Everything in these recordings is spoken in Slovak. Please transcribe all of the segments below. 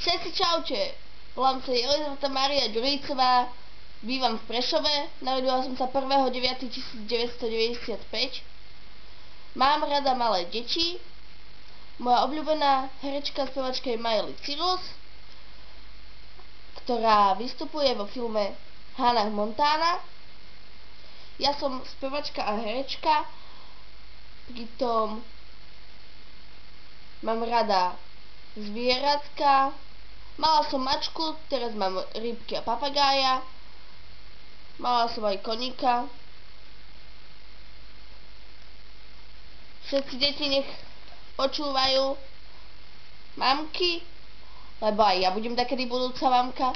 Všetci čaute, volám sa Jelizaveta Mária Ďurícová, bývam v Prešove, narodila som sa 1.9.1995. Mám rada malé deti. Moja obľúbená herečka a spevačka je Miley Cyrus, ktorá vystupuje vo filme Hannah Montana. Ja som spevačka a herečka, pritom mám rada zvieratka. Mala som mačku, teraz mám rybky a papagája. Mala som aj koníka. Všetci deti nech počúvajú mamky, lebo aj ja budem takedy budúca mamka.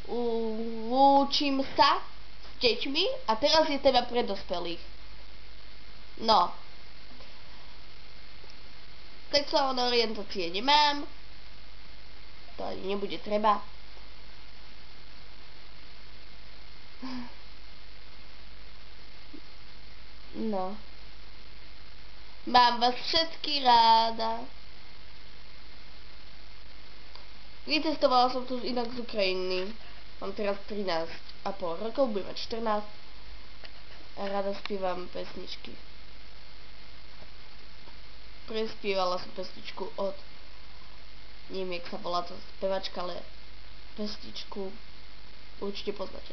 Lúčim sa s deťmi a teraz je téma pre dospelých. No. Sexuálne orientácie nemám. To ani nebude treba. No. Mám vás všetky ráda. Vycestovala som tu inak z Ukrajiny. Mám teraz 13,5 rokov, budem mať 14. A rada spievam pesničky. Prespievala som pesničku od... neviem, jak sa volá to spevačka, ale pesničku určite poznáte.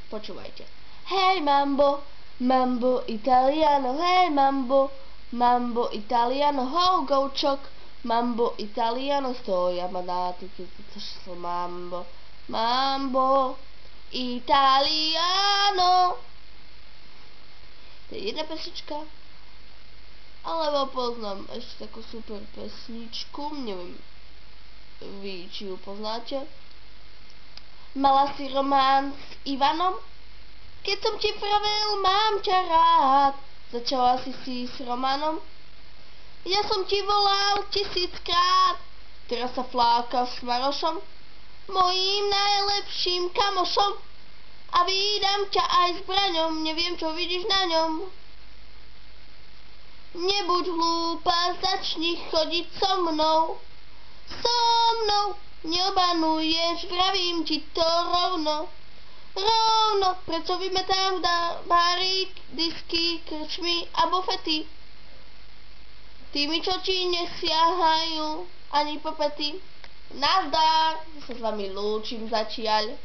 Počúvajte. Hej mambo, mambo italiano, hej mambo, mambo italiano, ho go čok, mambo italiano, stoja manati, so mambo, mambo italiano. To je jedna pesnička. Alebo poznám ešte takú super pesničku, neviem, vy či ju poznáte. Mala si román s Ivanom? Keď som ti vravel, mám ťa rád, začala si s Romanom? Ja som ti volal 1000-krát, teraz sa flákaš s Marošom, mojím najlepším kamošom, a vídam ťa aj s Braňom, neviem čo vidíš na ňom. Nebuď hlúpa, začni chodiť so mnou, neobanuješ, vravím ti to rovno, preto vymetám bárik, disky, krčmy a bufety, tými, čo ti nesiahajú ani po pety. Nazdar, sa s vami lúčim zatiaľ.